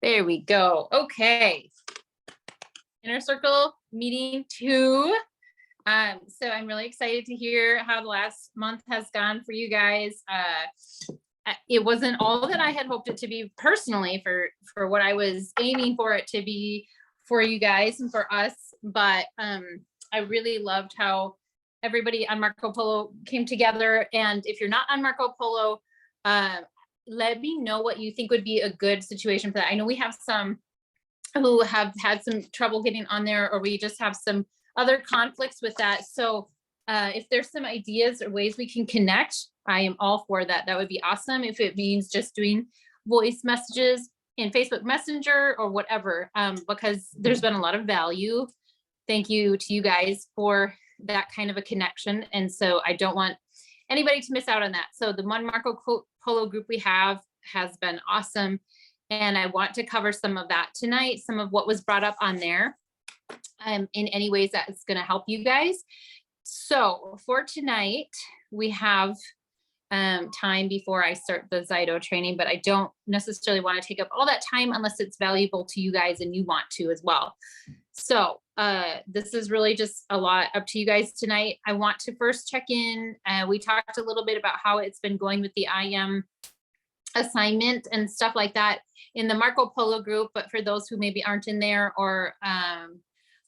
There we go. Okay. Inner Circle meeting 2. So I'm really excited to hear how the last month has gone for you guys. It wasn't all that I had hoped it to be personally for what I was aiming for it to be for you guys and for us, but I really loved how everybody on Marco Polo came together. And if you're not on Marco Polo, let me know what you think would be a good situation for that. I know we have some who have had some trouble getting on there, or we just have some other conflicts with that. So if there's some ideas or ways we can connect, I am all for that. That would be awesome. If it means just doing voice messages in Facebook Messenger or whatever, because there's been a lot of value. Thank you to you guys for that kind of a connection. And so I don't want anybody to miss out on that. So the one Marco Polo group we have has been awesome. And I want to cover some of that tonight, some of what was brought up on there, in any ways that it's going to help you guys. So for tonight, we have time before I start the Zydo training, but I don't necessarily want to take up all that time unless it's valuable to you guys and you want to as well. So this is really just a lot up to you guys tonight. I want to first check in. We talked a little bit about how it's been going with the IM assignment and stuff like that in the Marco Polo group, but for those who maybe aren't in there or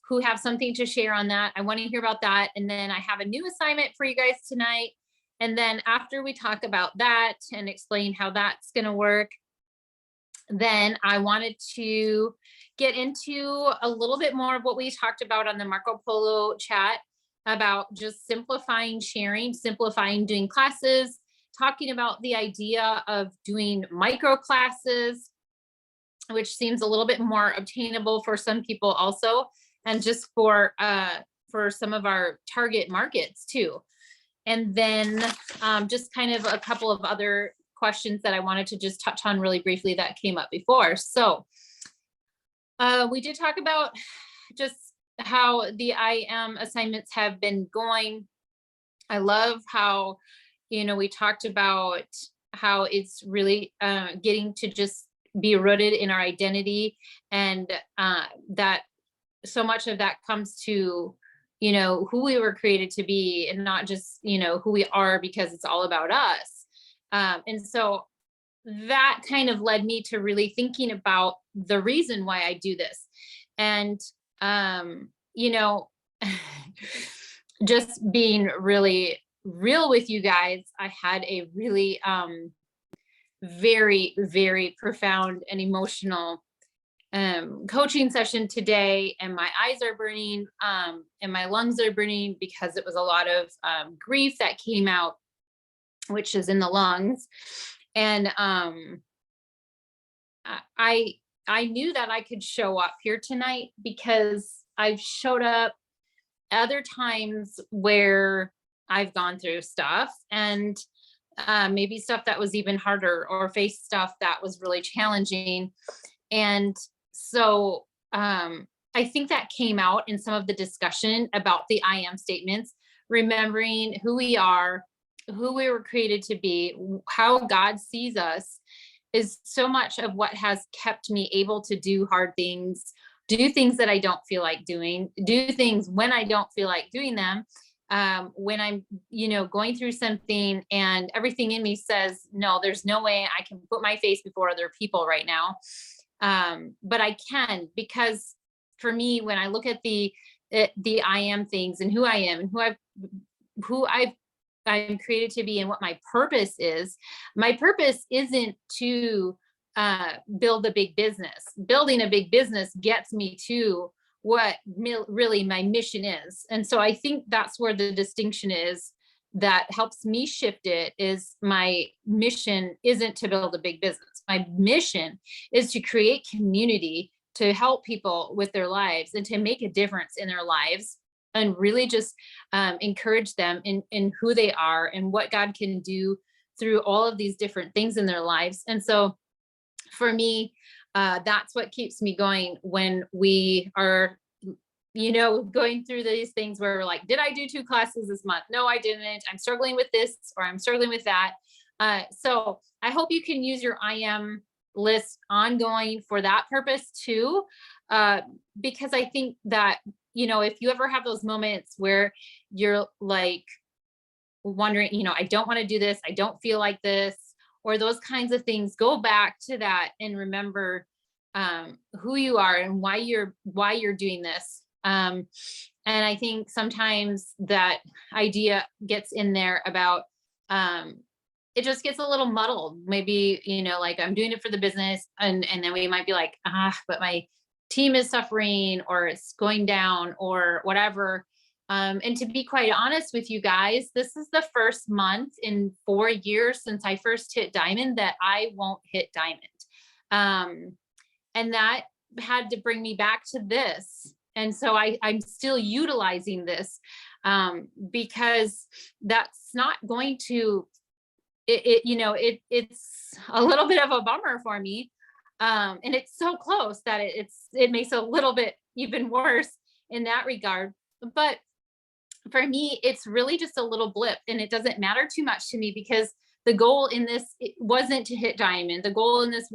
who have something to share on that, I want to hear about that. And then I have a new assignment for you guys tonight. And then after we talk about that and explain how that's going to work, then I wanted to get into a little bit more of what we talked about on the Marco Polo chat about just simplifying sharing, simplifying doing classes, talking about the idea of doing micro classes, which seems a little bit more obtainable for some people also, and just for some of our target markets too. And then just kind of a couple of other questions that I wanted to just touch on really briefly that came up before. So we did talk about just how the IM assignments have been going. I love how, we talked about how it's really getting to just be rooted in our identity, and that so much of that comes to, who we were created to be, and not just, who we are because it's all about us. And so that kind of led me to really thinking about the reason why I do this. And, just being really real with you guys, I had a really very, very profound and emotional coaching session today, and my eyes are burning and my lungs are burning because it was a lot of grief that came out, which is in the lungs. And I knew that I could show up here tonight because I've showed up other times where I've gone through stuff, and maybe stuff that was even harder, or faced stuff that was really challenging. And so I think that came out in some of the discussion about the I am statements, remembering who we are, who we were created to be, how God sees us, is so much of what has kept me able to do hard things, do things that I don't feel like doing, do things when I don't feel like doing them. When I'm, going through something and everything in me says, no, there's no way I can put my face before other people right now. But I can, because for me, when I look at the I am things and who I am and who I'm created to be and what my purpose is, my purpose isn't to build a big business. Building a big business gets me to what really my mission is. And so I think that's where the distinction is that helps me shift it, is my mission isn't to build a big business. My mission is to create community, to help people with their lives and to make a difference in their lives, and really just encourage them in who they are and what God can do through all of these different things in their lives. And so for me, that's what keeps me going when we are, going through these things where we're like, did I do 2 classes this month? No, I didn't. I'm struggling with this, or I'm struggling with that. So I hope you can use your I am list ongoing for that purpose too. Because I think that, if you ever have those moments where you're like wondering, I don't want to do this, I don't feel like this, or those kinds of things, go back to that and remember who you are and why you're doing this. And I think sometimes that idea gets in there about it just gets a little muddled. Maybe, like I'm doing it for the business, and then we might be like, but my team is suffering or it's going down or whatever. And to be quite honest with you guys, this is the first month in 4 years since I first hit diamond that I won't hit diamond. And that had to bring me back to this. And so I'm still utilizing this because that's not going to, it's a little bit of a bummer for me. And it's so close that it makes it a little bit even worse in that regard. But for me, it's really just a little blip, and it doesn't matter too much to me because the goal in this wasn't to hit diamond. The goal in this,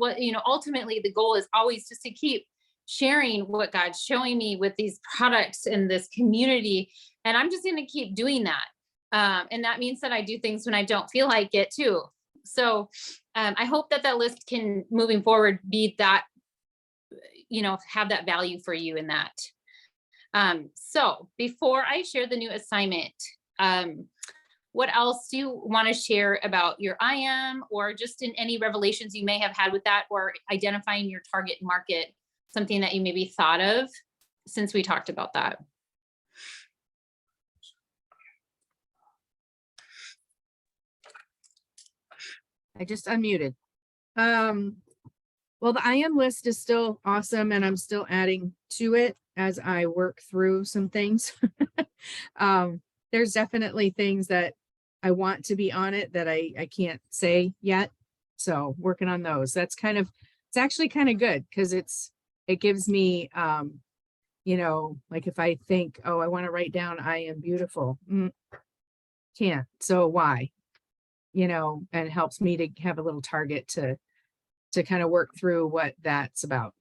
ultimately the goal is always just to keep sharing what God's showing me with these products and this community. And I'm just going to keep doing that. And that means that I do things when I don't feel like it too. So I hope that list can, moving forward, be that, have that value for you in that. So before I share the new assignment, what else do you want to share about your IM, or just in any revelations you may have had with that, or identifying your target market, something that you maybe thought of since we talked about that? I just unmuted. Well, the IM list is still awesome, and I'm still adding to it as I work through some things. There's definitely things that I want to be on it that I can't say yet. So working on those. It's actually kind of good because it gives me, like if I think, oh, I want to write down I am beautiful. Can't. So why? And it helps me to have a little target to kind of work through what that's about.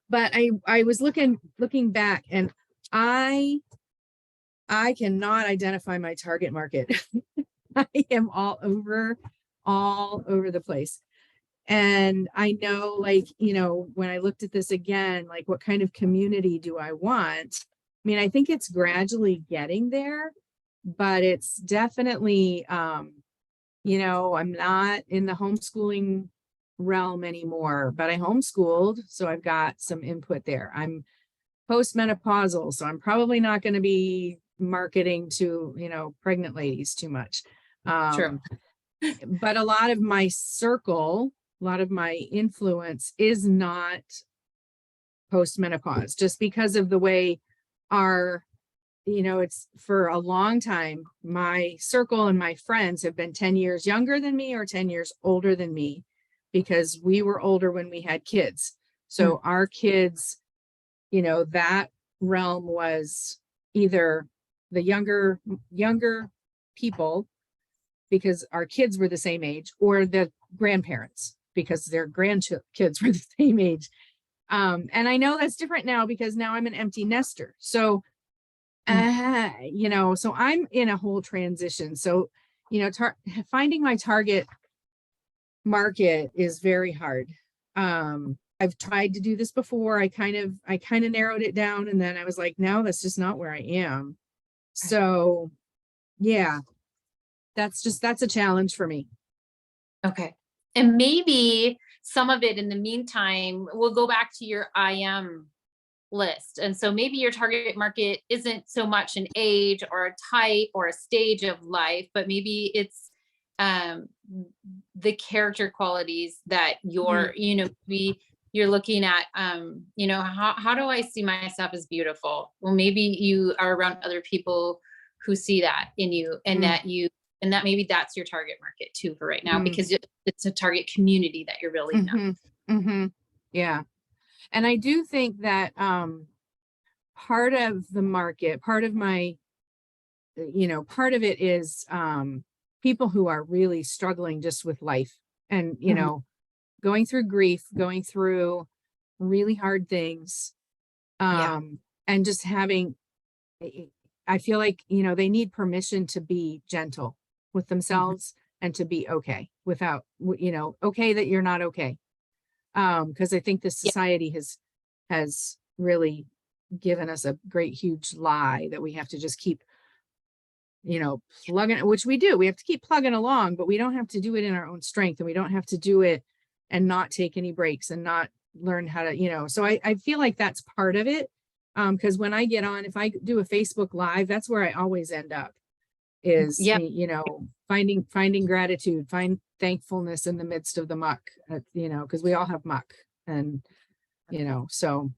But I was looking back, and I cannot identify my target market. I am all over the place. And I know, when I looked at this again, like, what kind of community do I want? I mean, I think it's gradually getting there, but it's definitely, I'm not in the homeschooling realm anymore, but I homeschooled, so I've got some input there. I'm postmenopausal, so I'm probably not going to be marketing to, pregnant ladies too much. True. But a lot of my circle, a lot of my influence is not postmenopause, just because of the way it's for a long time, my circle and my friends have been 10 years younger than me or 10 years older than me, because we were older when we had kids. So our kids, that realm was either the younger people, because our kids were the same age, or the grandparents, because their grandkids were the same age. And I know that's different now, because now I'm an empty nester. So, so I'm in a whole transition. So, finding my target market is very hard. I've tried to do this before. I kind of narrowed it down, and then I was like, no, that's just not where I am. So yeah, that's a challenge for me. Okay. And maybe some of it in the meantime, we'll go back to your IM list. And so maybe your target market isn't so much an age or a type or a stage of life, but maybe it's the character qualities that you're, you're looking at, how do I see myself as beautiful? Well, maybe you are around other people who see that in you, and that maybe that's your target market too for right now, because it's a target community that you're building up. Yeah. And I do think that part of the market, part of my, part of it is people who are really struggling just with life, and, going through grief, going through really hard things, Yeah. and just having, I feel like, they need permission to be gentle with Mhm. themselves and to be okay without, okay that you're not okay. Because I think this Yeah. society has really given us a great huge lie that we have to just keep, plugging, which we do. We have to keep plugging along, but we don't have to do it in our own strength, and we don't have to do it and not take any breaks and not learn how to, so I feel like that's part of it. Because when I get on, if I do a Facebook Live, that's where I always end up is, Yeah. finding gratitude, find thankfulness in the midst of the muck, because we all have muck. And, so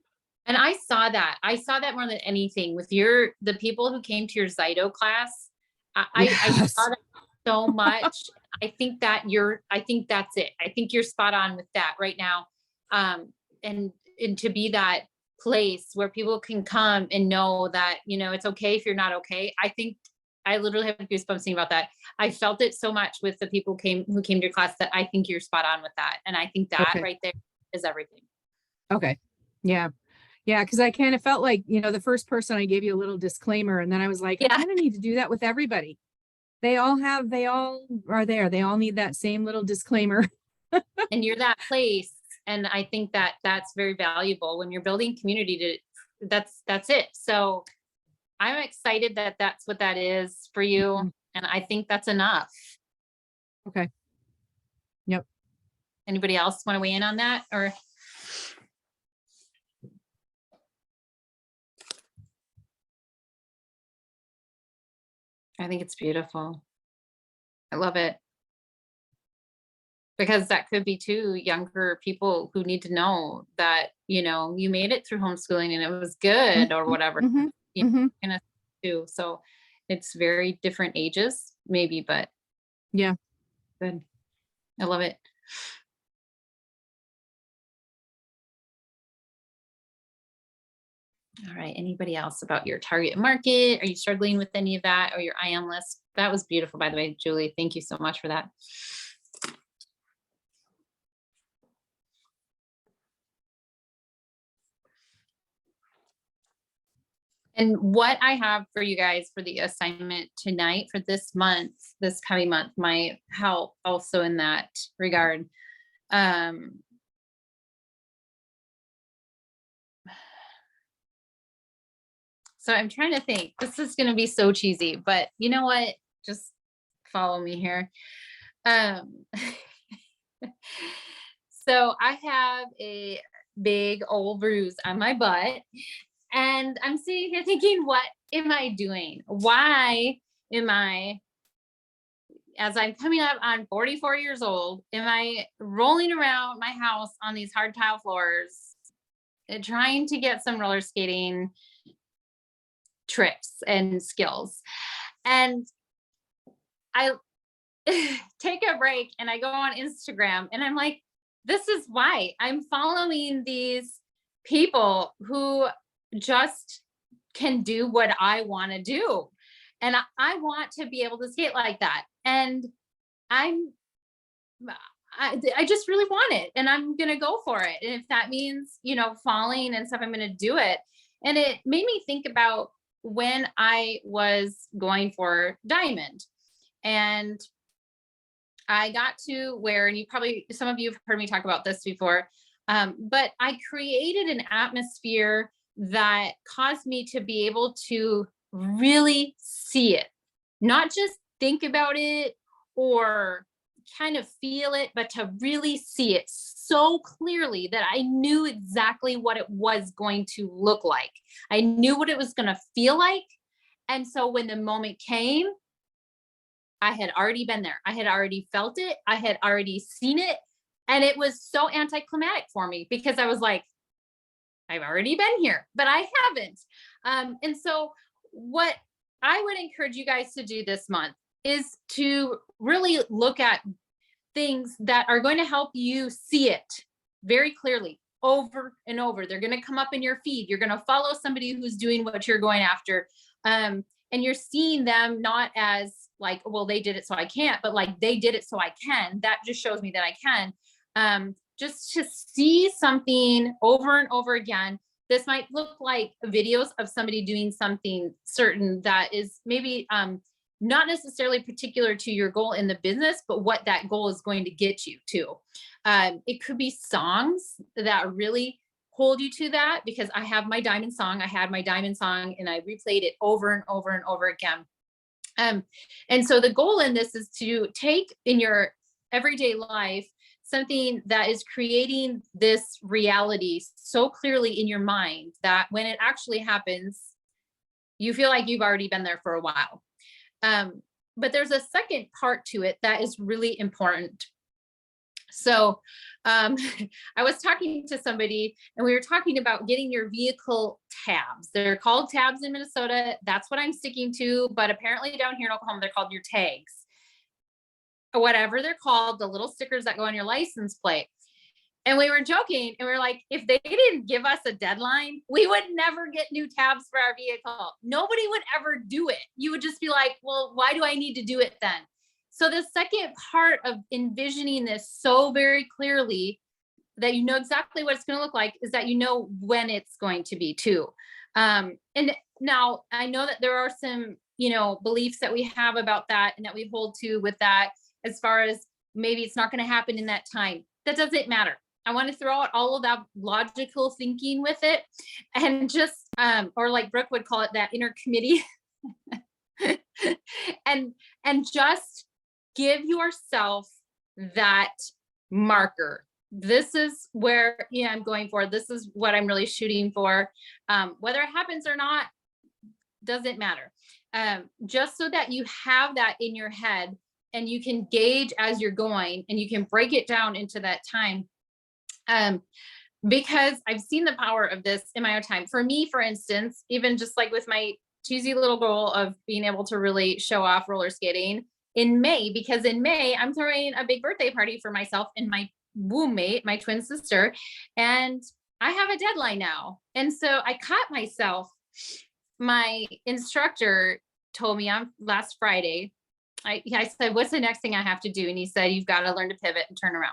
And I saw that more than anything with the people who came to your Zyto class. I saw yes. that so much. I think that's it. I think you're spot on with that right now. And to be that place where people can come and know that, it's okay if you're not okay. I think I literally have goosebumps thinking about that. I felt it so much with the people who came to your class that I think you're spot on with that. And I think that Okay. right there is everything. Okay. Yeah. Yeah, because I kind of felt like, the first person I gave you a little disclaimer, and then I was like, I Yeah. kind of need to do that with everybody. They all are there. They all need that same little disclaimer. And you're that place. And I think that that's very valuable when you're building community that's it. So I'm excited that that's what that is for you. Mhm. And I think that's enough. Okay. Yep. Anybody else want to weigh in on that? Or I think it's beautiful. I love it. Because that could be too younger people who need to know that, you made it through homeschooling and it was good or Mhm, whatever, mhm, you mhm. know, too. So it's very different ages, maybe, but Yeah. good. I love it. All right. Anybody else about your target market? Are you struggling with any of that or your IM list? That was beautiful, by the way, Julie. Thank you so much for that. And what I have for you guys for the assignment tonight for this month, this coming month, might help also in that regard. Um, so I'm trying to think. This is going to be so cheesy, but you know what? Just follow me here. Um, so I have a big old bruise on my butt, and I'm sitting here thinking, what am I doing? Why am I, as I'm coming up on 44 years old, am I rolling around my house on these hard tile floors, trying to get some roller skating tricks and skills? And I take a break and I go on Instagram and I'm like, this is why I'm following these people who just can do what I want to do. And I want to be able to skate like that. And I'm, I just really want it and I'm going to go for it. And if that means, falling and stuff, I'm going to do it. And it made me think about when I was going for diamond. And I got to where, and some of you have heard me talk about this before, but I created an atmosphere that caused me to be able to really see it, not just think about it or kind of feel it, but to really see it so clearly that I knew exactly what it was going to look like. I knew what it was going to feel like. And so when the moment came, I had already been there. I had already felt it. I had already seen it. And it was so anticlimactic for me because I was like, I've already been here, but I haven't. And so, what I would encourage you guys to do this month is to really look at things that are going to help you see it very clearly over and over. They're going to come up in your feed. You're going to follow somebody who's doing what you're going after. And you're seeing them not as like, well, they did it, so I can't, but like they did it, so I can. That just shows me that I can. just to see something over and over again. This might look like videos of somebody doing something certain that is maybe not necessarily particular to your goal in the business, but what that goal is going to get you to. It could be songs that really hold you to that, because I have my diamond song. I had my diamond song and I replayed it over and over and over again. And so the goal in this is to take in your everyday life something that is creating this reality so clearly in your mind that when it actually happens, you feel like you've already been there for a while. But there's a second part to it that is really important. So I was talking to somebody and we were talking about getting your vehicle tabs. They're called tabs in Minnesota. That's what I'm sticking to. But apparently down here in Oklahoma, they're called your tags, or whatever they're called, the little stickers that go on your license plate. And we were joking and we were like, if they didn't give us a deadline, we would never get new tabs for our vehicle. Nobody would ever do it. You would just be like, well, why do I need to do it then? So the second part of envisioning this so very clearly that you know exactly what it's going to look like is that you know when it's going to be too. And now I know that there are some, beliefs that we have about that and that we hold to with that, as far as maybe it's not going to happen in that time. That doesn't matter. I want to throw out all of that logical thinking with it and just, or like Brooke would call it, that inner committee and just give yourself that marker. This is where I'm going for. This is what I'm really shooting for. Whether it happens or not, doesn't matter. Just so that you have that in your head and you can gauge as you're going and you can break it down into that time. Because I've seen the power of this in my own time. For me, for instance, even just like with my cheesy little goal of being able to really show off roller skating in May, because in May, I'm throwing a big birthday party for myself and my womb mate, my twin sister, and I have a deadline now. And so I caught myself. My instructor told me on last Friday, I said, what's the next thing I have to do? And he said, you've got to learn to pivot and turn around.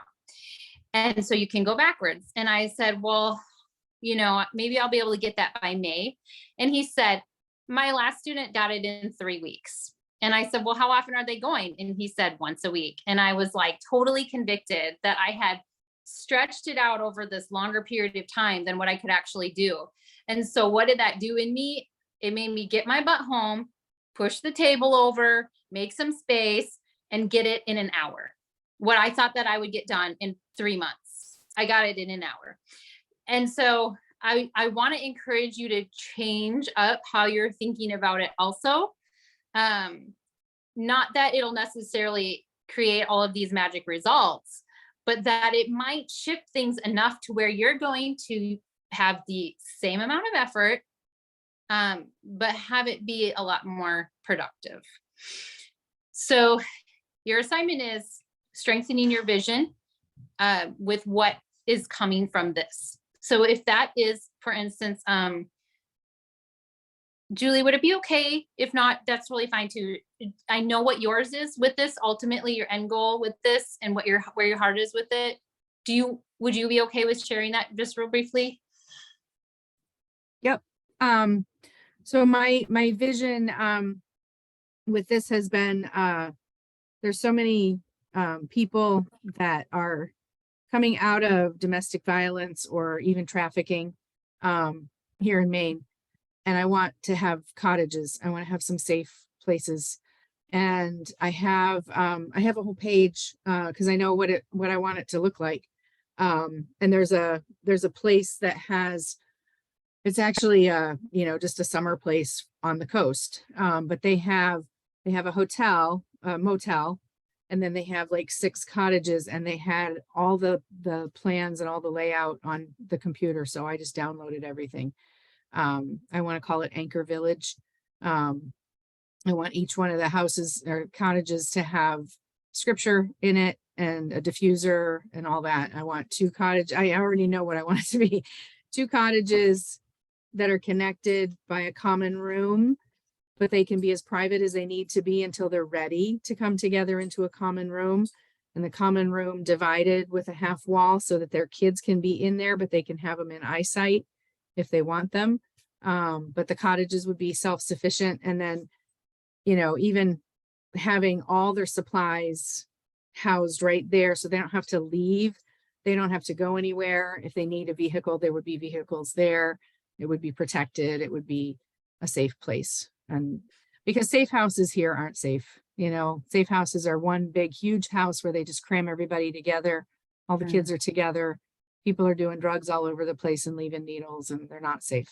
And so you can go backwards. And I said, well, maybe I'll be able to get that by May. And he said, my last student got it in 3 weeks. And I said, well, how often are they going? And he said, once a week. And I was like totally convicted that I had stretched it out over this longer period of time than what I could actually do. And so what did that do in me? It made me get my butt home, push the table over, make some space, and get it in an hour. What I thought that I would get done in 3 months, I got it in an hour. And so I want to encourage you to change up how you're thinking about it also. Not that it'll necessarily create all of these magic results, but that it might shift things enough to where you're going to have the same amount of effort, but have it be a lot more productive. So your assignment is strengthening your vision with what is coming from this. So if that is, for instance, Julie, would it be okay? If not, that's really fine too. I know what yours is with this, ultimately your end goal with this and where your heart is with it. Would you be okay with sharing that just real briefly? Yep. So my vision with this has been there's so many people that are coming out of domestic violence or even trafficking here in Maine. And I want to have cottages. I want to have some safe places. And I have a whole page because I know what I want it to look like. And there's a place that has, it's actually just a summer place on the coast. But they have a hotel, a motel, and then they have like 6 cottages, and they had all the plans and all the layout on the computer. So I just downloaded everything. I want to call it Anchor Village. I want each one of the houses or cottages to have scripture in it and a diffuser and all that. I want 2 cottages. I already know what I want it to be. 2 cottages that are connected by a common room, but they can be as private as they need to be until they're ready to come together into a common room. and the common room divided with a half wall so that their kids can be in there, but they can have them in eyesight if they want them. But the cottages would be self-sufficient. And then, even having all their supplies housed right there so they don't have to leave. They don't have to go anywhere. If they need a vehicle, there would be vehicles there. It would be protected. It would be a safe place. And because safe houses here aren't safe, safe houses are one big, huge house where they just cram everybody together. All the kids are together. People are doing drugs all over the place and leaving needles, and they're not safe.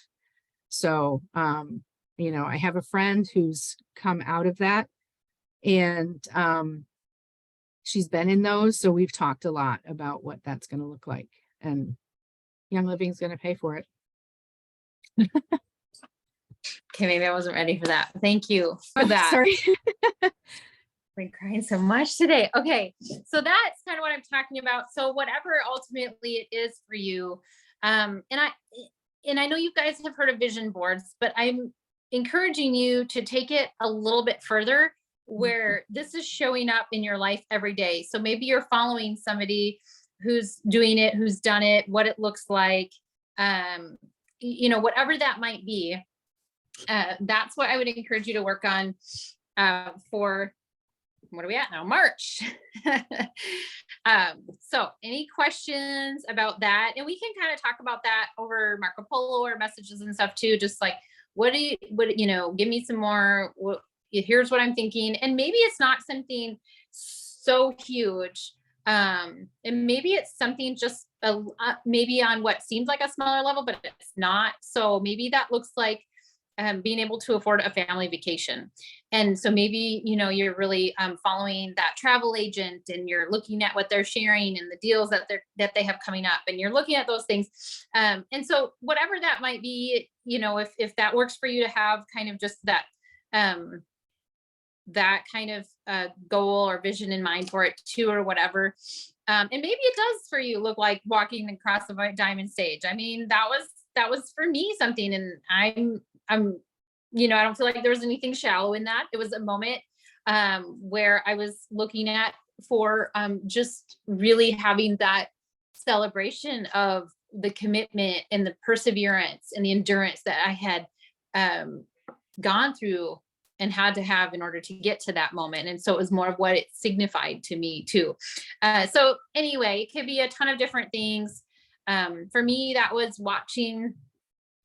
So, I have a friend who's come out of that, and she's been in those. So we've talked a lot about what that's going to look like, and Young Living is going to pay for it. Okay, maybe I wasn't ready for that. Thank you for that. Sorry. Been crying so much today. Okay, so that's kind of what I'm talking about. So whatever ultimately it is for you, and I know you guys have heard of vision boards, but I'm encouraging you to take it a little bit further, where this is showing up in your life every day. So maybe you're following somebody who's doing it, who's done it, what it looks like, whatever that might be. That's what I would encourage you to work on for, what are we at now? March. So any questions about that? And we can kind of talk about that over Marco Polo or messages and stuff too. Just like, give me some more, here's what I'm thinking. And maybe it's not something so huge. And maybe it's something just maybe on what seems like a smaller level, but it's not. So maybe that looks like being able to afford a family vacation. And so maybe, you're really following that travel agent, and you're looking at what they're sharing and the deals that they have coming up, and you're looking at those things. And so whatever that might be, if that works for you to have kind of just that, that kind of goal or vision in mind for it too, or whatever. And maybe it does for you look like walking across the white diamond stage. I mean, that was for me something, and I'm, I don't feel like there was anything shallow in that. It was a moment where I was looking at for just really having that celebration of the commitment and the perseverance and the endurance that I had gone through and had to have in order to get to that moment. And so it was more of what it signified to me too. So anyway, it could be a ton of different things. For me, that was watching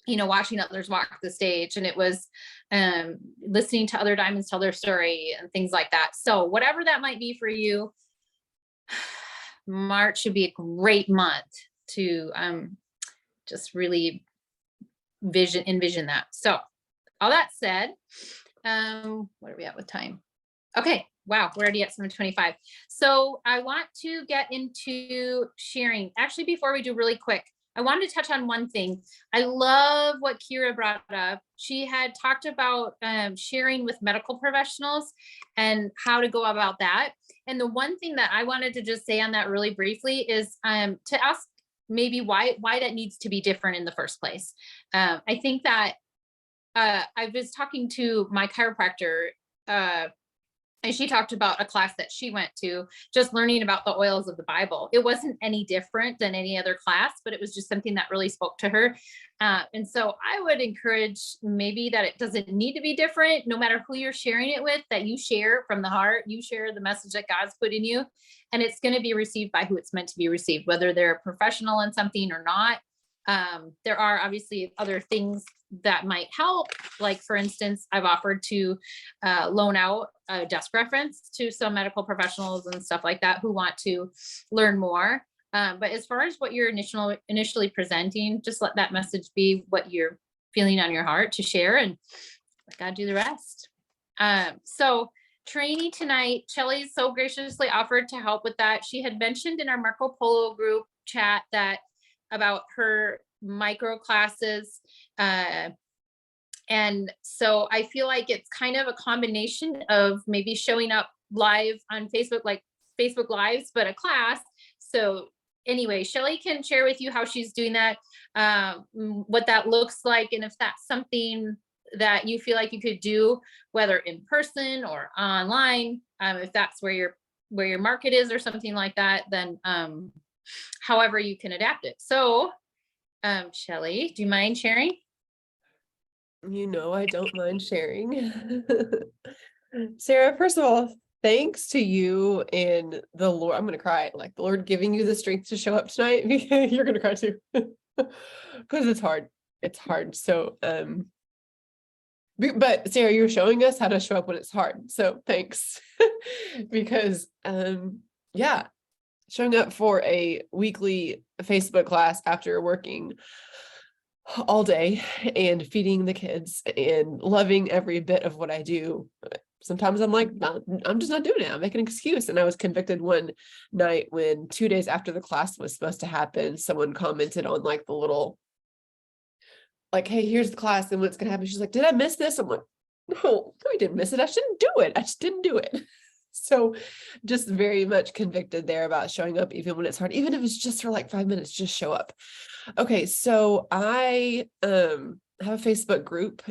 others walk the stage, and it was listening to other diamonds tell their story and things like that. So whatever that might be for you, March should be a great month to just really envision that. So all that said, what are we at with time? Okay. Wow. We're already at 7:25. So I want to get into sharing. Actually, before we do, really quick, I wanted to touch on one thing. I love what Kira brought up. She had talked about sharing with medical professionals and how to go about that. And the one thing that I wanted to just say on that really briefly is to ask maybe why that needs to be different in the first place. I think that I was talking to my chiropractor, and she talked about a class that she went to, just learning about the oils of the Bible. It wasn't any different than any other class, but it was just something that really spoke to her. And so I would encourage maybe that it doesn't need to be different, no matter who you're sharing it with, that you share from the heart, you share the message that God's put in you, and it's going to be received by who it's meant to be received, whether they're a professional in something or not. There are obviously other things that might help. Like, for instance, I've offered to loan out a desk reference to some medical professionals and stuff like that who want to learn more. But as far as what you're initially presenting, just let that message be what you're feeling on your heart to share, and let God do the rest. So training tonight, Shelly so graciously offered to help with that. She had mentioned in our Marco Polo group chat that about her micro classes. And so I feel like it's kind of a combination of maybe showing up live on Facebook, like Facebook Lives, but a class. So anyway, Shelly can share with you how she's doing that, what that looks like. And if that's something that you feel like you could do, whether in person or online, if that's where you're where your market is or something like that, then however you can adapt it. So Shelley, do you mind sharing? I don't mind sharing. Sarah, first of all, thanks to you and the Lord. I'm gonna cry, like the Lord giving you the strength to show up tonight. You're gonna cry too. Because it's hard. It's hard. So but Sarah, you're showing us how to show up when it's hard. So thanks. Because yeah, showing up for a weekly Facebook class after working all day and feeding the kids and loving every bit of what I do. Sometimes I'm like, I'm just not doing it. I'm making an excuse. And I was convicted one night when 2 days after the class was supposed to happen, someone commented on like the little, like, hey, here's the class and what's going to happen. She's like, did I miss this? I'm like, no, I didn't miss it. I shouldn't do it. I just didn't do it. So just very much convicted there about showing up, even when it's hard, even if it's just for like 5 minutes, just show up. Okay. So I have a Facebook group,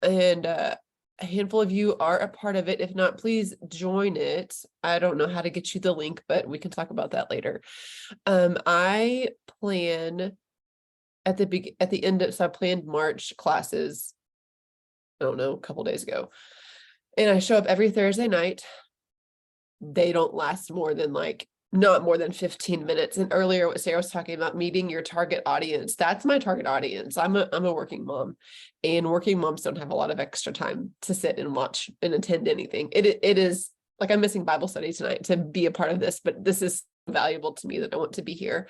and a handful of you are a part of it. If not, please join it. I don't know how to get you the link, but we can talk about that later. I plan at the end of, so I planned March classes, I don't know, a couple days ago. And I show up every Thursday night. They don't last more than not more than 15 minutes. And earlier what Sarah was talking about, meeting your target audience, that's my target audience. I'm a working mom, and working moms don't have a lot of extra time to sit and watch and attend anything. It is like, I'm missing Bible study tonight to be a part of this, but this is valuable to me that I want to be here.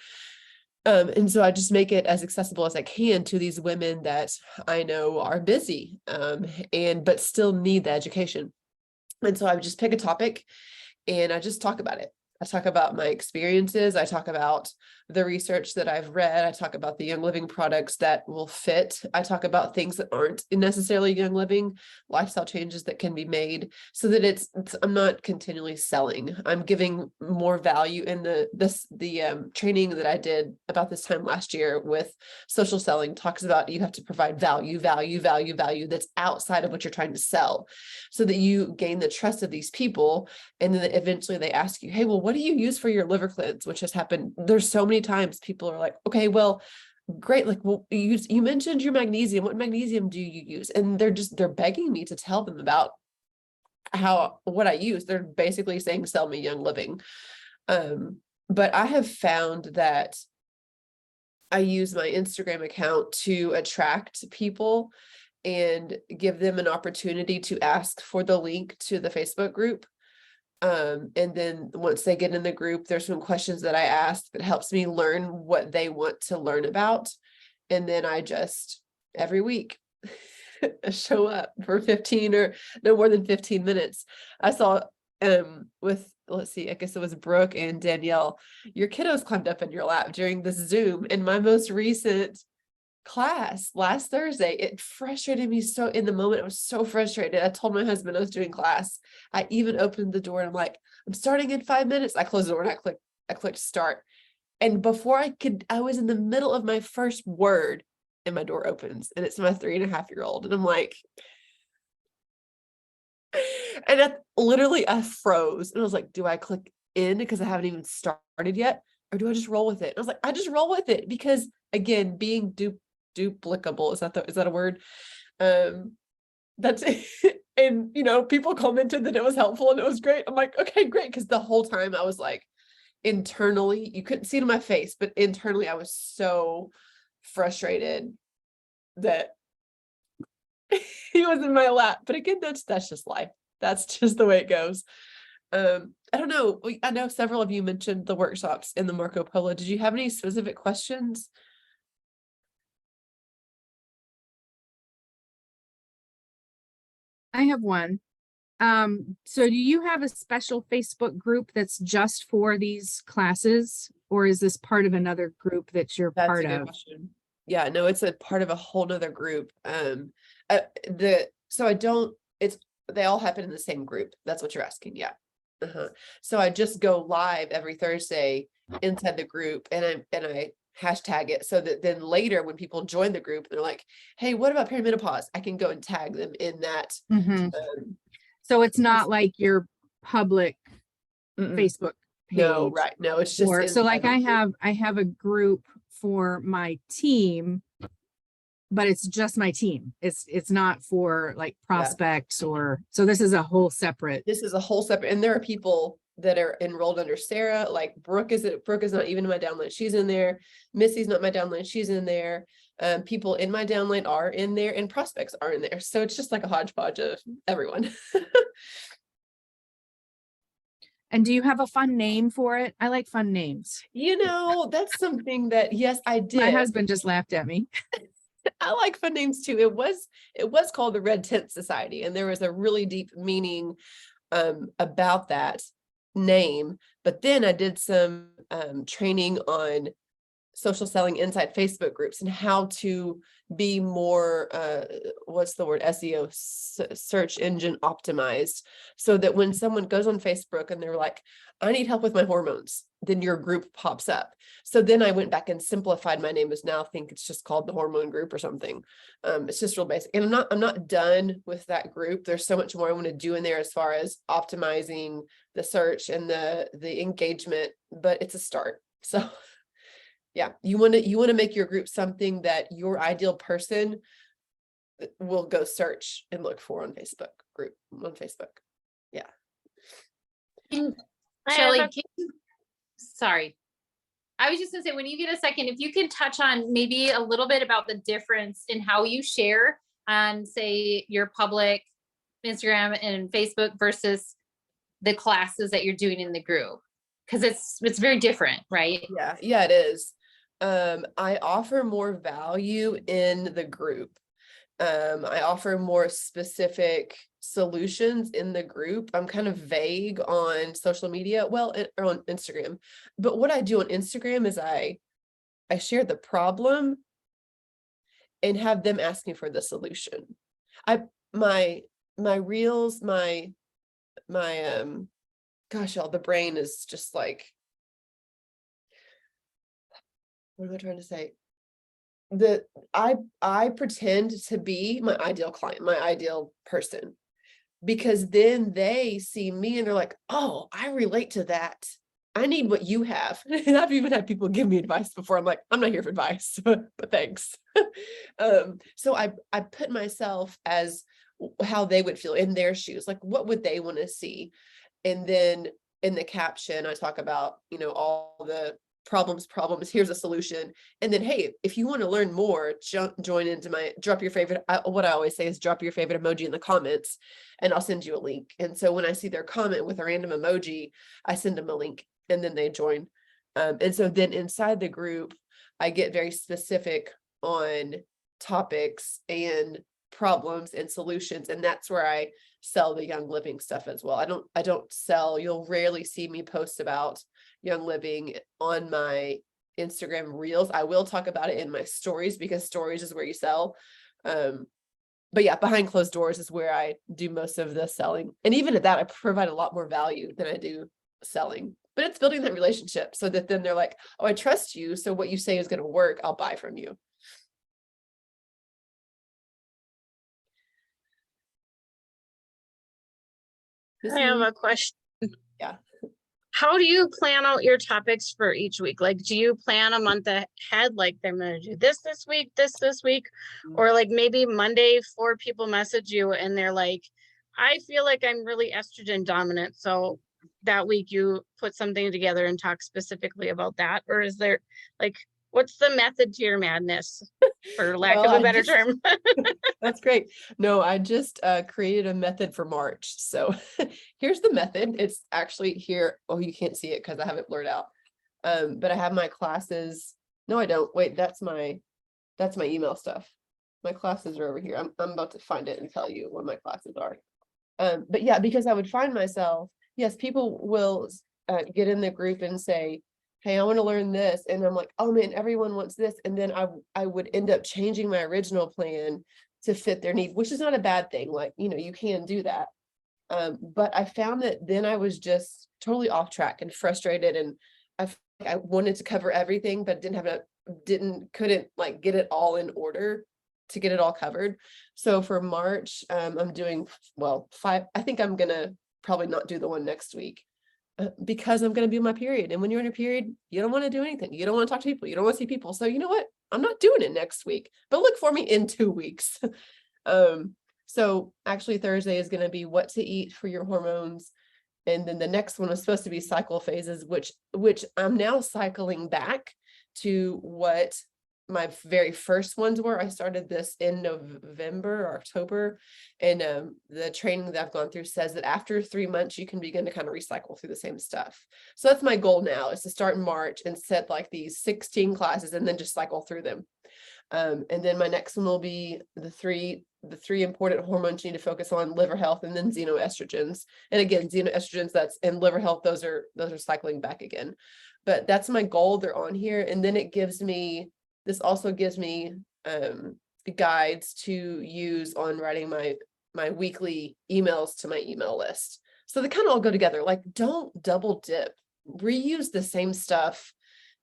And so I just make it as accessible as I can to these women that I know are busy, but still need the education. And so I would just pick a topic and I just talk about it. I talk about my experiences. I talk about the research that I've read. I talk about the Young Living products that will fit. I talk about things that aren't necessarily Young Living, lifestyle changes that can be made, so that I'm not continually selling. I'm giving more value in the training that I did about this time last year with social selling talks about you have to provide value that's outside of what you're trying to sell, so that you gain the trust of these people. And then eventually they ask you, hey, well, what do you use for your liver cleanse? Which has happened. There's so many times people are like, okay, well, great. Like, well, you mentioned your magnesium. What magnesium do you use? And they're begging me to tell them about what I use. They're basically saying, sell me Young Living. But I have found that I use my Instagram account to attract people and give them an opportunity to ask for the link to the Facebook group. And then once they get in the group, there's some questions that I ask that helps me learn what they want to learn about. And then I just every week show up for 15 or no more than 15 minutes. I saw with, let's see, I guess it was Brooke and Danielle, your kiddos climbed up in your lap during this Zoom. In my most recent class last Thursday, it frustrated me so. In the moment, I was so frustrated. I told my husband I was doing class. I even opened the door and I'm like, I'm starting in 5 minutes. I closed the door and I clicked start. And before I was in the middle of my first word and my door opens and it's my 3.5-year-old. And I'm like, and I froze and I was like, do I click in because I haven't even started yet? Or do I just roll with it? And I was like, I just roll with it, because again, being duplicable, is that a word? That's it. And people commented that it was helpful and it was great. I'm like, okay, great. Because the whole time I was like, internally, you couldn't see it in my face, but internally I was so frustrated that he was in my lap. But again, that's just life. That's just the way it goes. I don't know. I know several of you mentioned the workshops in the Marco Polo. Did you have any specific questions? I have one. So do you have a special Facebook group that's just for these classes, or is this part of another group that you're That's part a good of? question. Yeah, no, it's a part of a whole nother group. They all happen in the same group. That's what you're asking. Yeah. So I just go live every Thursday inside the group, and I hashtag it, so that then later when people join the group, they're like, hey, what about perimenopause? I can go and tag them in that. Mhm. Um, So it's not like your public Mm-mm. Facebook No, page. right. No, it's just Or, so like inside the group. I have a group for my team, but it's just my team. It's not for like prospects or, so this is a whole separate. This is a whole separate, and there are people that are enrolled under Sarah, like Brooke is not even in my downline. She's in there. Missy's not my downline. She's in there. People in my downline are in there, and prospects are in there. So it's just like a hodgepodge of everyone. And do you have a fun name for it? I like fun names. You know, that's something that, yes, I My did. husband just laughed at me. I like fun names too. It was called the Red Tent Society, and there was a really deep meaning about that name. But then I did some training on social selling inside Facebook groups and how to be more what's the word, SEO, search engine optimized, so that when someone goes on Facebook and they're like, I need help with my hormones, then your group pops up. So then I went back and simplified my name, is now I think it's just called the hormone group or something. It's just real basic, and I'm not done with that group. There's so much more I want to do in there as far as optimizing the search and the engagement, but it's a start. So yeah, you want to make your group something that your ideal person will go search and look for on Facebook. Yeah. Shelley, sorry. I was just gonna say, when you get a second, if you can touch on maybe a little bit about the difference in how you share on, say, your public Instagram and Facebook versus the classes that you're doing in the group, because it's very different, right? Yeah, it is. I offer more value in the group. I offer more specific solutions in the group. I'm kind of vague on social media, or on Instagram. But what I do on Instagram is I share the problem and have them asking for the solution. My reels, my gosh, y'all, the brain is just like, what am I trying to say? I pretend to be my ideal client, my ideal person, because then they see me and they're like, oh, I relate to that. I need what you have. And I've even had people give me advice before. I'm like, I'm not here for advice, but thanks. So I put myself as how they would feel in their shoes. Like, what would they want to see? And then in the caption, I talk about, all the problems, here's a solution. And then, hey, if you want to learn more, join into drop your favorite, what I always say is drop your favorite emoji in the comments and I'll send you a link. And so when I see their comment with a random emoji, I send them a link and then they join. And so then inside the group, I get very specific on topics and problems and solutions. And that's where I sell the Young Living stuff as well. I don't sell, you'll rarely see me post about Young Living on my Instagram reels. I will talk about it in my stories, because stories is where you sell. But yeah, behind closed doors is where I do most of the selling. And even at that, I provide a lot more value than I do selling. But it's building that relationship so that then they're like, oh, I trust you. So what you say is going to work. I'll buy from you. I have a question. Yeah. How do you plan out your topics for each week? Like, do you plan a month ahead? Like, I'm going to do this week, this week, or like maybe Monday 4 people message you and they're like, I feel like I'm really estrogen dominant. So that week you put something together and talk specifically about that? Or is there like, what's the method to your madness, for lack of a better term? That's great. No, I just created a method for March. So here's the method. It's actually here. Oh, you can't see it because I have it blurred out. But I have my classes. No, I don't. Wait, that's my email stuff. My classes are over here. I'm about to find it and tell you what my classes are. But yeah, because I would find myself, yes, people will get in the group and say, hey, I want to learn this. And I'm like, oh man, everyone wants this. And then I would end up changing my original plan to fit their need, which is not a bad thing. Like, you can do that. But I found that then I was just totally off track and frustrated. And I wanted to cover everything, but couldn't like get it all in order to get it all covered. So for March, I'm doing, 5. I think I'm going to probably not do the one next week. because I'm going to be on my period. And when you're on your period, you don't want to do anything. You don't want to talk to people. You don't want to see people. So you know what? I'm not doing it next week, but look for me in 2 weeks. So actually Thursday is going to be what to eat for your hormones. And then the next one was supposed to be cycle phases, which I'm now cycling back to what my very first ones were. I started this in November or October, and the training that I've gone through says that after 3 months you can begin to kind of recycle through the same stuff. So that's my goal now, is to start in March and set like these 16 classes and then just cycle through them. And then my next one will be the three important hormones you need to focus on: liver health, and then xenoestrogens. And again, xenoestrogens, that's in liver health, those are cycling back again. But that's my goal. They're on here. And then this also gives me guides to use on writing my weekly emails to my email list. So they kind of all go together. Like, don't double dip, reuse the same stuff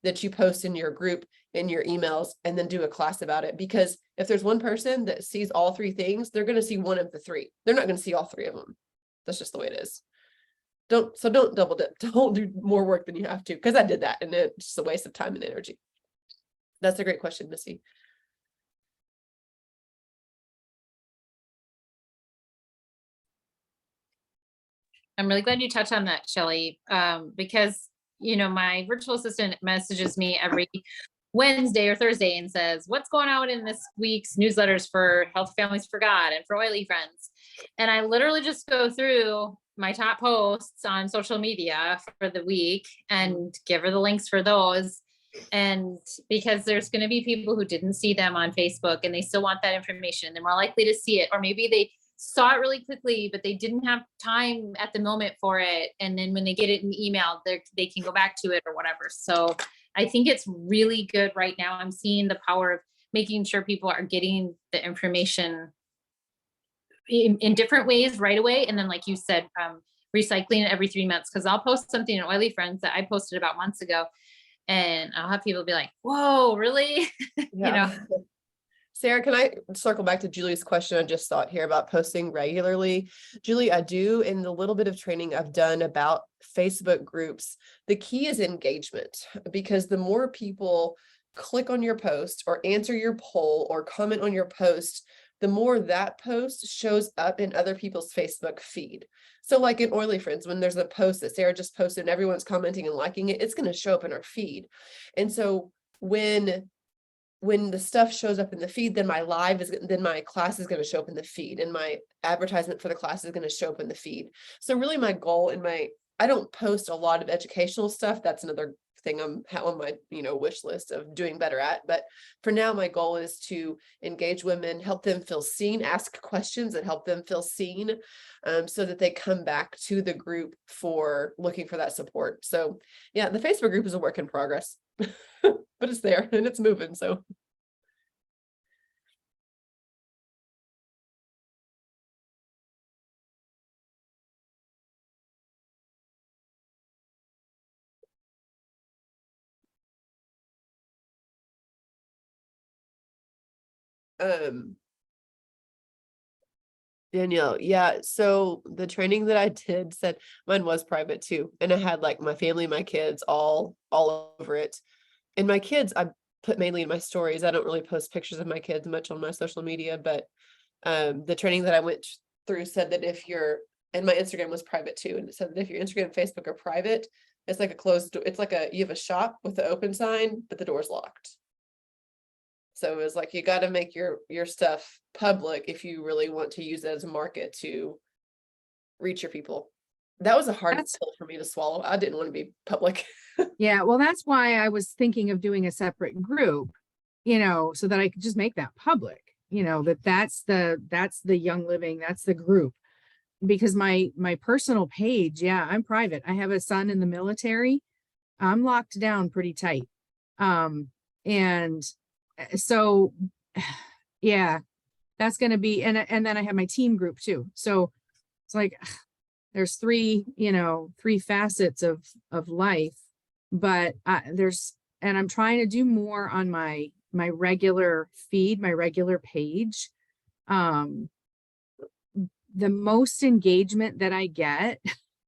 that you post in your group, in your emails, and then do a class about it. Because if there's one person that sees all 3 things, they're going to see one of the 3. They're not going to see all 3 of them. That's just the way it is. Don't double dip. Don't do more work than you have to, because I did that and it's just a waste of time and energy. That's a great question, Missy. I'm really glad you touched on that, Shelley, because, you know, my virtual assistant messages me every Wednesday or Thursday and says, what's going on in this week's newsletters for Health Families for God and for Oily Friends? And I literally just go through my top posts on social media for the week and give her the links for those. And because there's going to be people who didn't see them on Facebook and they still want that information, they're more likely to see it, or maybe they saw it really quickly, but they didn't have time at the moment for it. And then when they get it in email, they can go back to it or whatever. So I think it's really good right now. I'm seeing the power of making sure people are getting the information in different ways right away. And then, like you said, recycling it every 3 months. Cause I'll post something in Oily Friends that I posted about months ago, and I'll have people be like, whoa, really? Yeah. You know, Sarah, can I circle back to Julie's question? I just thought here about posting regularly. Julie, I do, in the little bit of training I've done about Facebook groups, the key is engagement, because the more people click on your post or answer your poll or comment on your post, the more that post shows up in other people's Facebook feed. So like in Oily Friends, when there's a post that Sarah just posted and everyone's commenting and liking it, it's going to show up in our feed. And so when the stuff shows up in the feed, then my class is going to show up in the feed, and my advertisement for the class is going to show up in the feed. So really my goal I don't post a lot of educational stuff. That's another thing I'm on my, wish list of doing better at. But for now, my goal is to engage women, help them feel seen, ask questions that help them feel seen, so that they come back to the group for looking for that support. So yeah, the Facebook group is a work in progress. But it's there and it's moving. So Danielle, yeah, so the training that I did said mine was private too, and I had like my family, my kids all over it. And my kids I put mainly in my stories. I don't really post pictures of my kids much on my social media, but the training that I went through said that and my Instagram was private too, and it said that if your Instagram and Facebook are private, it's like a closed door. It's like you have a shop with the open sign, but the door's locked. So it was like, you got to make your stuff public if you really want to use it as a market to reach your people. That was a hard pill for me to swallow. I didn't want to be public. Yeah, well, that's why I was thinking of doing a separate group, so that I could just make that public, that's the Young Living, that's the group. Because my personal page, yeah, I'm private. I have a son in the military. I'm locked down pretty tight. And so yeah, that's going to be, and then I have my team group too. So it's like, there's three facets of life, but and I'm trying to do more on my regular feed, my regular page. The most engagement that I get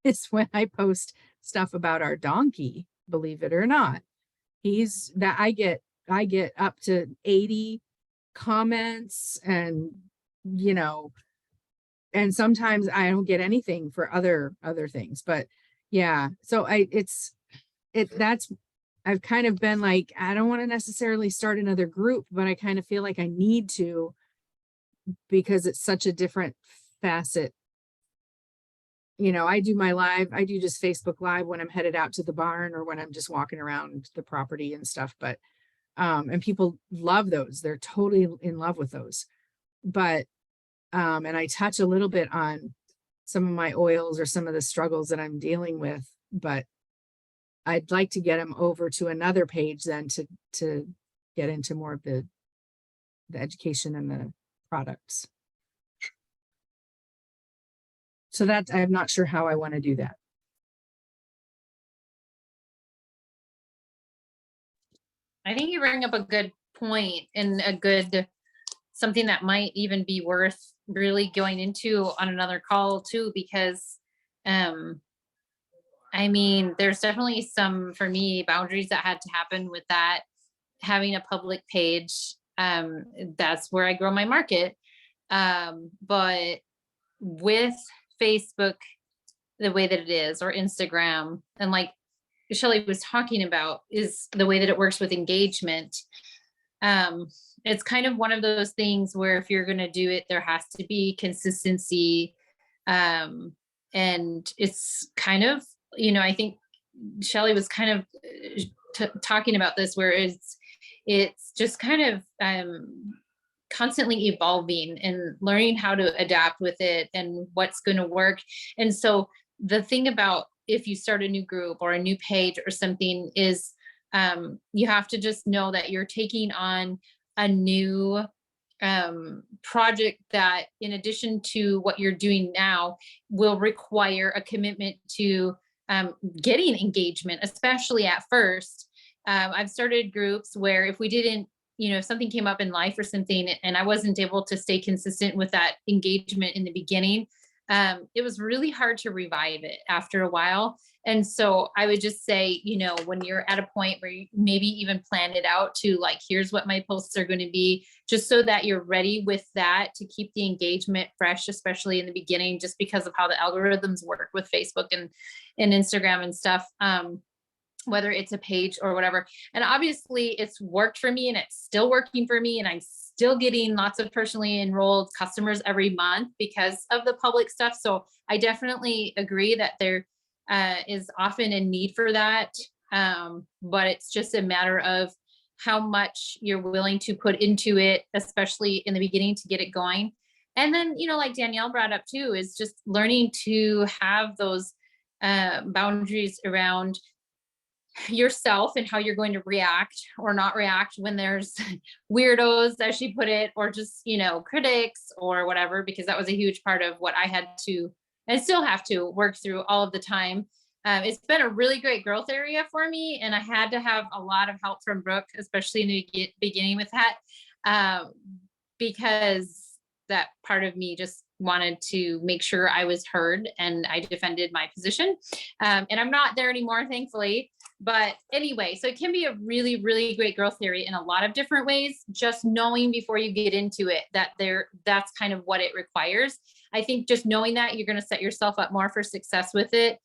is when I post stuff about our donkey, believe it or not. He's that I get up to 80 comments, and you know, and sometimes I don't get anything for other things. But yeah, so that's I've kind of been like, I don't want to necessarily start another group, but I kind of feel like I need to, because it's such a different facet. You know, I do just Facebook Live when I'm headed out to the barn or when I'm just walking around the property and stuff. But and people love those. They're totally in love with those. But and I touch a little bit on some of my oils or some of the struggles that I'm dealing with, but I'd like to get them over to another page then to get into more of the education and the products. So that I'm not sure how I want to do that. I think you bring up a good point and something that might even be worth really going into on another call too, because I mean, there's definitely some, for me, boundaries that had to happen with that. Having a public page, that's where I grow my market. But with Facebook, the way that it is, or Instagram, and like Shelley was talking about, is the way that it works with engagement. It's kind of one of those things where if you're going to do it, there has to be consistency. And it's kind of, I think Shelley was kind of talking about this, where it's just kind of constantly evolving and learning how to adapt with it and what's going to work. And so the thing about if you start a new group or a new page or something is you have to just know that you're taking on a new project that, in addition to what you're doing now, will require a commitment to getting engagement, especially at first. I've started groups where if we didn't, if something came up in life or something and I wasn't able to stay consistent with that engagement in the beginning, it was really hard to revive it after a while. And so I would just say, when you're at a point where you maybe even plan it out to like, here's what my posts are going to be, just so that you're ready with that to keep the engagement fresh, especially in the beginning, just because of how the algorithms work with Facebook and Instagram and stuff. Whether it's a page or whatever. And obviously it's worked for me and it's still working for me. And I'm still getting lots of personally enrolled customers every month because of the public stuff. So I definitely agree that there is often a need for that. But it's just a matter of how much you're willing to put into it, especially in the beginning to get it going. And then, like Danielle brought up too, is just learning to have those boundaries around yourself and how you're going to react or not react when there's weirdos, as she put it, or just, critics or whatever, because that was a huge part of what I had to and still have to work through all of the time. It's been a really great growth area for me. And I had to have a lot of help from Brooke, especially in the beginning with that, because that part of me just wanted to make sure I was heard and I defended my position. And I'm not there anymore, thankfully. But anyway, so it can be a really, really great growth area in a lot of different ways. Just knowing before you get into it that's kind of what it requires. I think just knowing that you're going to set yourself up more for success with it,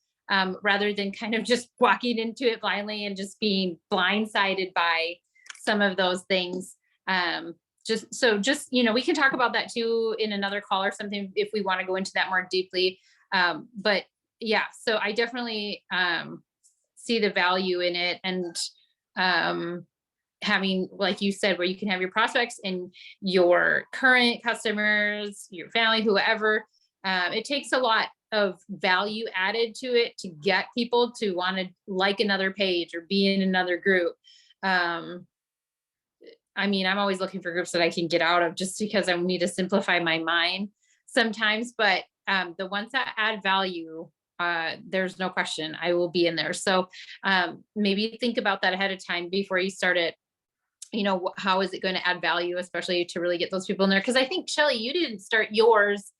rather than kind of just walking into it blindly and just being blindsided by some of those things. Just, we can talk about that too in another call or something if we want to go into that more deeply. But yeah, so I definitely see the value in it, and having, like you said, where you can have your prospects and your current customers, your family, whoever. It takes a lot of value added to it to get people to want to like another page or be in another group. I mean, I'm always looking for groups that I can get out of just because I need to simplify my mind sometimes, but the ones that add value, there's no question I will be in there. So maybe think about that ahead of time before you start it. How is it going to add value, especially to really get those people in there? Because I think, Shelley, you didn't start yours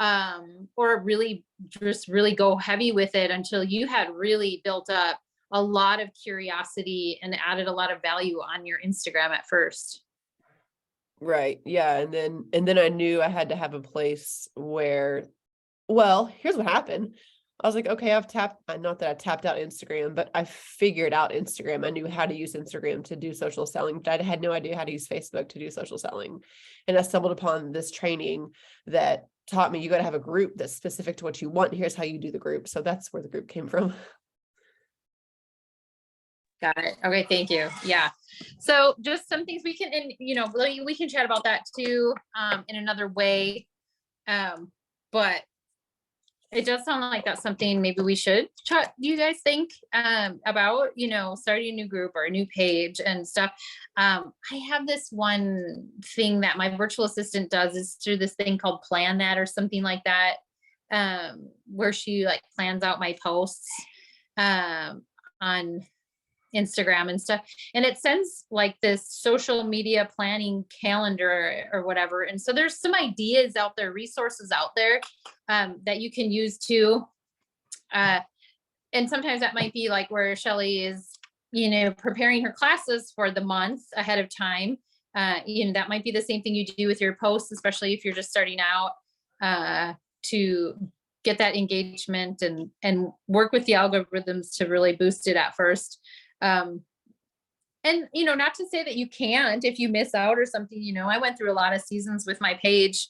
or really just really go heavy with it until you had really built up a lot of curiosity and added a lot of value on your Instagram at first? Right. Yeah. And then I knew I had to have a place where, well, here's what happened. I was like, okay, not that I tapped out Instagram, but I figured out Instagram. I knew how to use Instagram to do social selling, but I had no idea how to use Facebook to do social selling. And I stumbled upon this training that taught me you got to have a group that's specific to what you want. Here's how you do the group. So that's where the group came from. Got it. Okay, thank you. Yeah. So just some things we can, and we can chat about that too, in another way. But it does sound like that's something maybe we should chat. Do you guys think about, starting a new group or a new page and stuff? I have this one thing that my virtual assistant does is through this thing called Plan That or something like that, where she like plans out my posts on Instagram and stuff. And it sends like this social media planning calendar or whatever. And so there's some ideas out there, resources out there that you can use too. And sometimes that might be like where Shelly is, preparing her classes for the month ahead of time. That might be the same thing you do with your posts, especially if you're just starting out, to get that engagement and work with the algorithms to really boost it at first. And not to say that you can't if you miss out or something. I went through a lot of seasons with my page,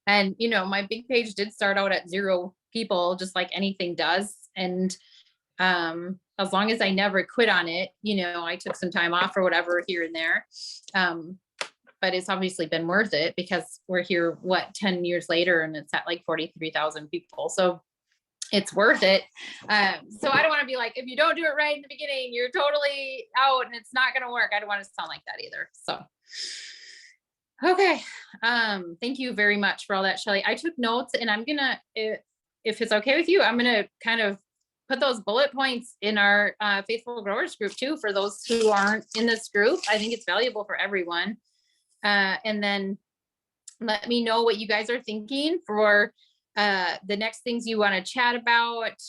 and my big page did start out at 0 people, just like anything does. And as long as I never quit on it, I took some time off or whatever here and there, but it's obviously been worth it because we're here 10 years later and it's at like 43,000 people, so it's worth it. So I don't want to be like, if you don't do it right in the beginning, you're totally out and it's not going to work. I don't want to sound like that either. So, okay. Thank you very much for all that, Shelly. I took notes, and I'm going to, if it's okay with you, I'm going to kind of put those bullet points in our Faithful Growers group too, for those who aren't in this group. I think it's valuable for everyone. And then let me know what you guys are thinking for the next things you want to chat about,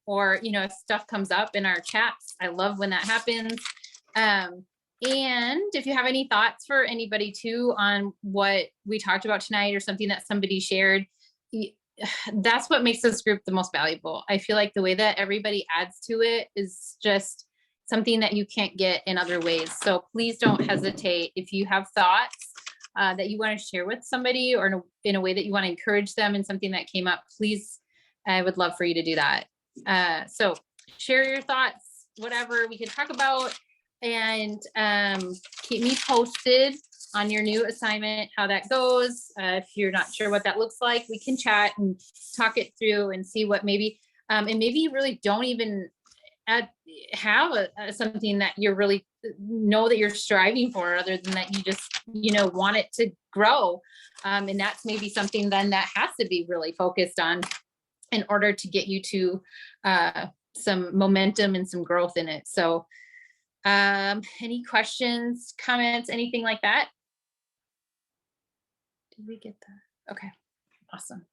or if stuff comes up in our chats. I love when that happens. And if you have any thoughts for anybody too on what we talked about tonight or something that somebody shared, that's what makes this group the most valuable. I feel like the way that everybody adds to it is just something that you can't get in other ways. So please don't hesitate if you have thoughts that you want to share with somebody, or in a way that you want to encourage them in something that came up. Please, I would love for you to do that. So share your thoughts, whatever we can talk about, and keep me posted on your new assignment, how that goes. If you're not sure what that looks like, we can chat and talk it through and see what maybe, and maybe you really don't even have something that you're really know that you're striving for, other than that you just want it to grow, and that's maybe something then that has to be really focused on in order to get you to some momentum and some growth in it. So any questions, comments, anything like that? Did we get that? Okay, awesome,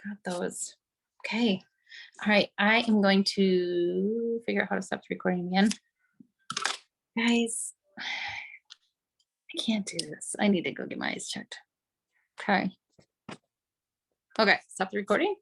got those. Okay. All right, I am going to figure out how to stop the recording again. Guys, I can't do this. I need to go get my eyes checked. Okay. Okay, stop the recording.